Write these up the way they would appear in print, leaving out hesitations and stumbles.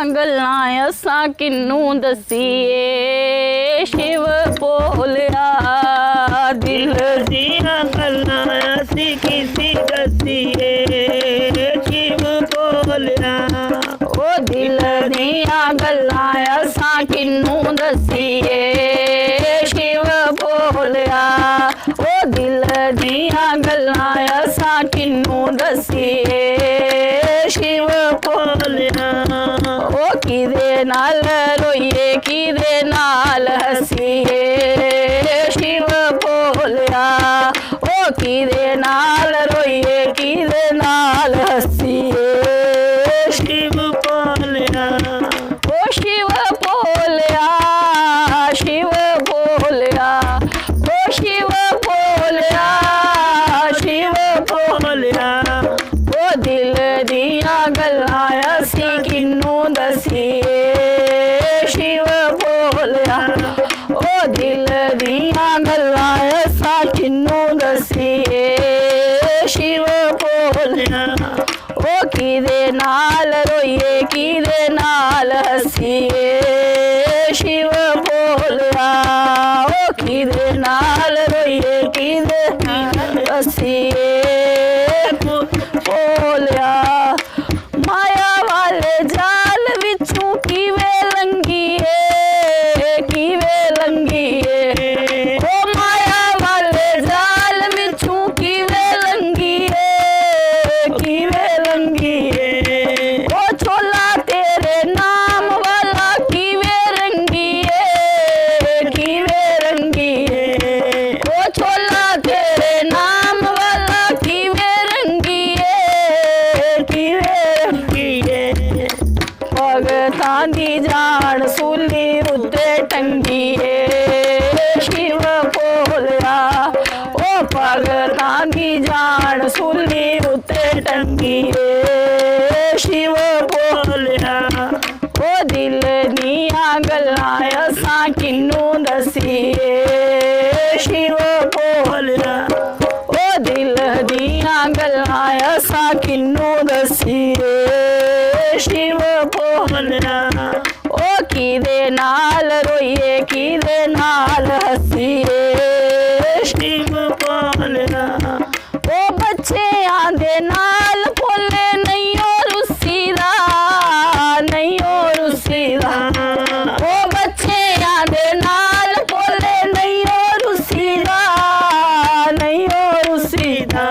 गल्लां असां किन्नू दसीए शिव बोलिया दिल दियां गल्लां असीं किसी दसीए शिव बोलिया ओ दिल दियां गल्लां असां किन्नू दसीए शिव बोलिया ओ दिल दियां गल्लां असां किन्नू दसीए शिव बोलिया ओ किदे नाल रोइए किदे नाल हसीए शिव बोलिया ओ किदे नाल रोइए किदे नाल हसीए शिव बोलिया ओ शिव बोलिया शिव बोलिया ओ शिव बोलिया शिव बोलिया ओ दिल दियां गल्लां असीं किन्नू दसीए शिव बोलिया ओ दिल दियां गल्लां असां किन्नू दसीए शिव बोलिया ओ किदे नाल रोइए किदे नाल हसीए शिव बोलिया ओ किदे नाल रोइए किदे नाल हसीए बोलिया माया वाले जाल विचों किवे लंघीए किवे लंघीए ओ माया वाले जाल विचों किवे लंघीए किवे लंघीए ओ छोला तेरे नाम वाला किवे रंगीए किवे रंगीए ओ छोला तेरे नाम वाला किवे रंगीए किवे रंगीए भगतां दी जान सूली उत्ते टंगीए शिव बोलिया ओ भगतां दी जान सूली उत्ते टंगीए शिव बोलिया ओ दिल दियां गल्लां असां किन्नू दसीए शिव बोलिया ओ दिल दियां गल्लां असां किन्नू दसीए शिव बोलिया ओ किदे नाल रोइए किदे नाल हसीए शिव बोलिया ओ बच्चेआं दे नाल बोले नहीं ओ रुसीदा नहीं ओ रुसीदा ओ बच्चेआं दे नाल बोले नहीं ओ रुसीदा नहीं ओ रुसीदा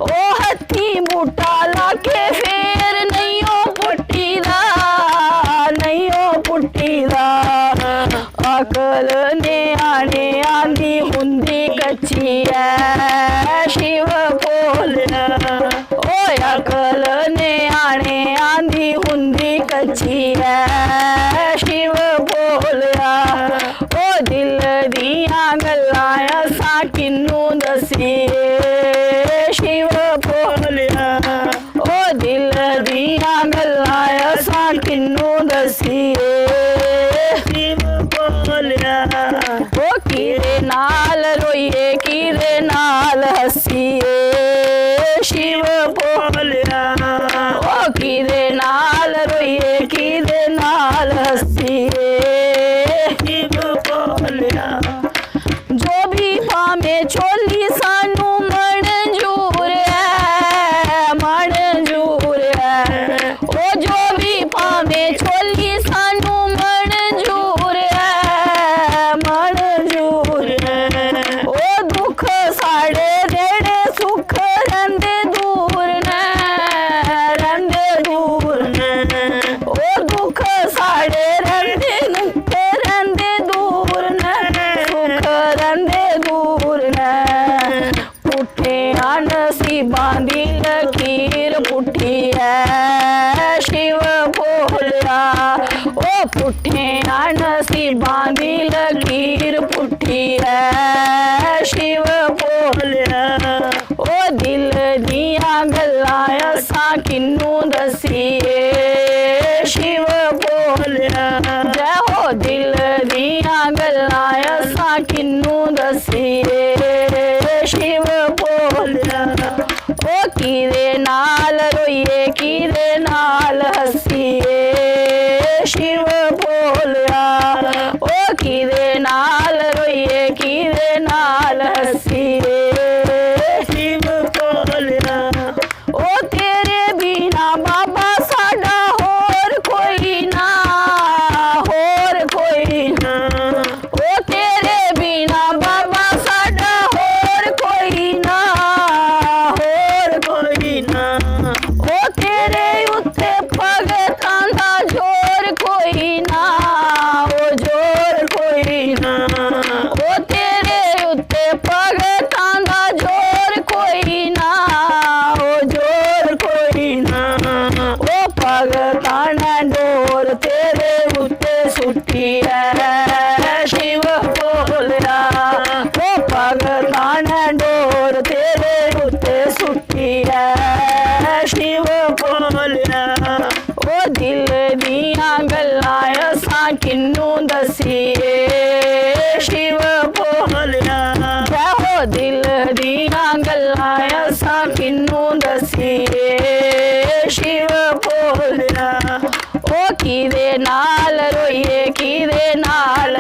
ओ हत्थी बूटा लाके फेर नहीं ओ पुट्टीदा नहीं ओ पुट्टीदा अकल ने आने आंदी हुंदी कच्ची है शिव बोलिया ओ अकल ने आने आंदी हुंदी कच्ची है शिव बोलिया ओ दिल दियां गल्लां असां किन्नू दसीए शिव बोलिया ओ दिल दियां गल्लां असां किन्नू दसीए शिव बोलिया ओ किदे नाल रोइए किदे नाल हसीए शिव बोलिया ओ किदे नाल रोइए किदे नाल हसीए शिव बोलिया जो भी पावे छोली सानू मंजूर है मंजूर है ओ जो भी पावे छोली सानू मंजूर है मंजूर है ओ दुख साड़े जेड़े सुख रंदे दूर ने रंदे दूर ने ओ दुख साड़े रंदे दूर ने सुख रंदे दूर ने पुठे नसीबां दी लकीर पुठी है शिव बोलिया ओ पुठे नसीबां दी लकीर पुठी है शिव बोलिया ओ दिल दियां गल्लां असां किन्नू दसीए शिव बोलिया जय हो दिल दियां गल्लां असां किन्नू दसीए शिव बोलिया ओ किदे नाल रोइए किदे नाल हसीए शिव बोलिया ओ किदे नाल रोइए किदे नाल हसीए शिव बोलिया ओ तेरे बिना बाबा साडा होर कोई ना ओ तेरे बिना बाबा साडा होर कोई ना कोई ना ओ तेरे उत्ते भगतां दा जोर कोई ना ओ जोर कोई ना ओ तेरे उत्ते भगतां दा जोर कोई ना ओ जोर कोई ना ओ भगतां ने डोर तेरे उत्ते सुट्टी है शिव बोलिया ओ भगतां ने डोर तेरे उत्ते सुट्टी है शिव बोलिया ओ दिल दियां गल्लां असां किन्नू दसीए शिव बोलिया हो दिल दियां गल्लां असां किन्नू दसीए शिव बोलिया ओ किदे नाल रोइए किदे नाल